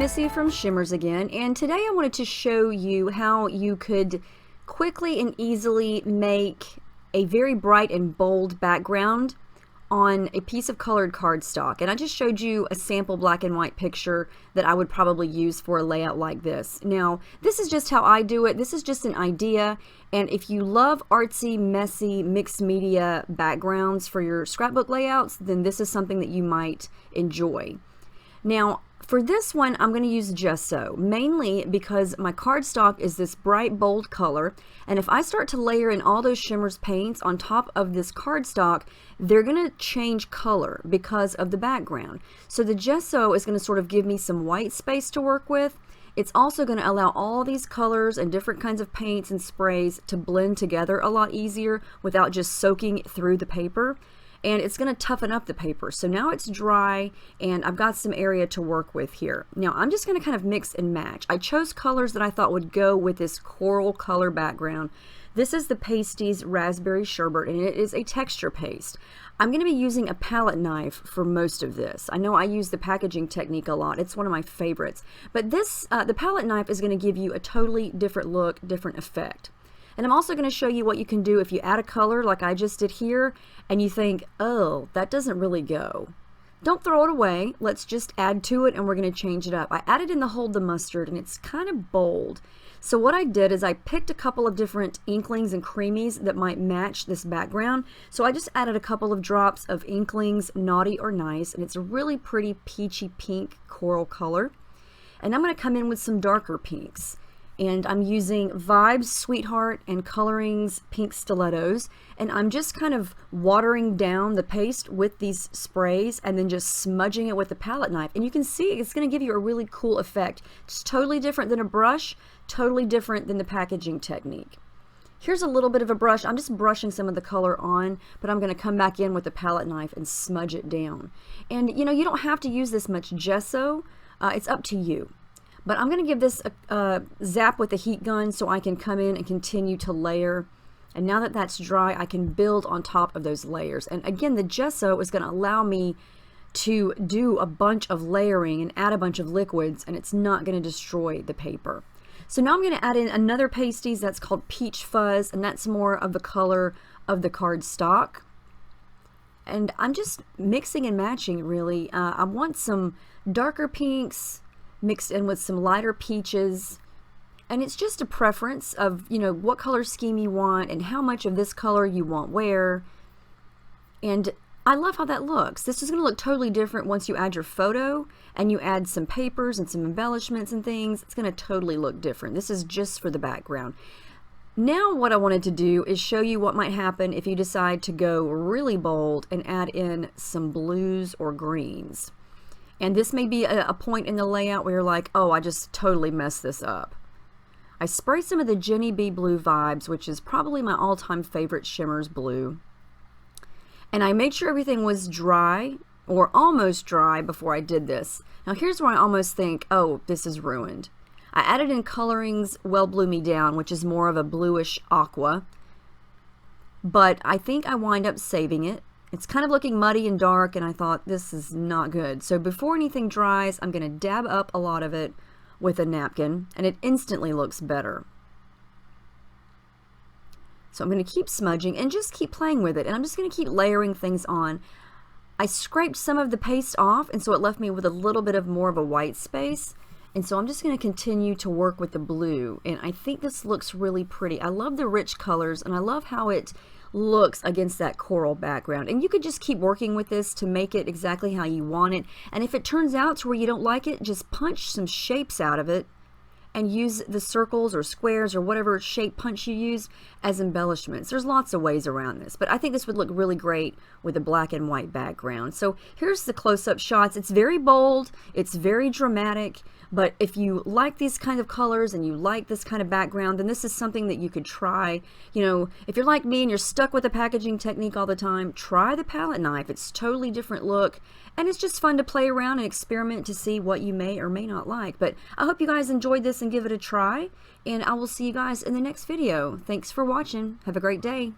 Missy from Shimmerz again, and today I wanted to show you how you could quickly and easily make a very bright and bold background on a piece of colored cardstock. And I just showed you a sample black and white picture that I would probably use for a layout like this. Now, this is just how I do it. This is just an idea, and if you love artsy, messy, mixed media backgrounds for your scrapbook layouts, then this is something that you might enjoy. Now, for this one, I'm going to use gesso, mainly because my cardstock is this bright, bold color, and if I start to layer in all those Shimmerz paints on top of this cardstock, they're going to change color because of the background. So the gesso is going to sort of give me some white space to work with. It's also going to allow all these colors and different kinds of paints and sprays to blend together a lot easier without just soaking through the paper. And it's going to toughen up the paper. So now it's dry and I've got some area to work with here. Now I'm just going to kind of mix and match. I chose colors that I thought would go with this coral color background. This is the Pasties Raspberry Sherbet, and it is a texture paste. I'm going to be using a palette knife for most of this. I know I use the packaging technique a lot. It's one of my favorites. But this, the palette knife is going to give you a totally different look, different effect. And I'm also going to show you what you can do if you add a color like I just did here and you think, oh, that doesn't really go. Don't throw it away. Let's just add to it and we're going to change it up. I added in the Hold the Mustard and it's kind of bold. So what I did is I picked a couple of different Inklings and Creamies that might match this background. So I just added a couple of drops of Inklings Naughty or Nice, and it's a really pretty peachy pink coral color. And I'm going to come in with some darker pinks. And I'm using Vibes Sweetheart and Coloring's Pink Stilettos, and I'm just kind of watering down the paste with these sprays and then just smudging it with the palette knife. And you can see it's going to give you a really cool effect. It's totally different than a brush, totally different than the packaging technique. Here's a little bit of a brush. I'm just brushing some of the color on, but I'm going to come back in with the palette knife and smudge it down. And you know, you don't have to use this much gesso. It's up to you. But I'm going to give this a zap with a heat gun so I can come in and continue to layer. And now that that's dry, I can build on top of those layers. And again, the gesso is going to allow me to do a bunch of layering and add a bunch of liquids, and it's not going to destroy the paper. So now I'm going to add in another pasties that's called Peach Fuzz, and that's more of the color of the cardstock. And I'm just mixing and matching, really. I want some darker pinks mixed in with some lighter peaches, and it's just a preference of, you know, what color scheme you want and how much of this color you want where. And I love how that looks. This is going to look totally different once you add your photo and you add some papers and some embellishments and things. It's going to totally look different. This is just for the background. Now what I wanted to do is show you what might happen if you decide to go really bold and add in some blues or greens. And this may be a point in the layout where you're like, oh, I just totally messed this up. I spray some of the Jenny B Blue Vibes, which is probably my all-time favorite Shimmerz blue. And I made sure everything was dry, or almost dry, before I did this. Now here's where I almost think, oh, this is ruined. I added in Coloring's Well Blue Me Down, which is more of a bluish aqua. But I think I wind up saving it. It's kind of looking muddy and dark, and I thought this is not good. So before anything dries, I'm going to dab up a lot of it with a napkin, and it instantly looks better. So I'm going to keep smudging and just keep playing with it, and I'm just going to keep layering things on. I scraped some of the paste off, and so it left me with a little bit of more of a white space. And so I'm just going to continue to work with the blue, and I think this looks really pretty. I love the rich colors, and I love how it looks against that coral background. And you could just keep working with this to make it exactly how you want it. And if it turns out to where you don't like it, just punch some shapes out of it and use the circles or squares or whatever shape punch you use as embellishments. There's lots of ways around this, but I think this would look really great with a black and white background. So here's the close-up shots. It's very bold, it's very dramatic, but if you like these kind of colors and you like this kind of background, then this is something that you could try. You know, if you're like me and you're stuck with the packaging technique all the time, try the palette knife. It's a totally different look, and it's just fun to play around and experiment to see what you may or may not like. But I hope you guys enjoyed this and give it a try, and I will see you guys in the next video. Thanks for watching. Have a great day.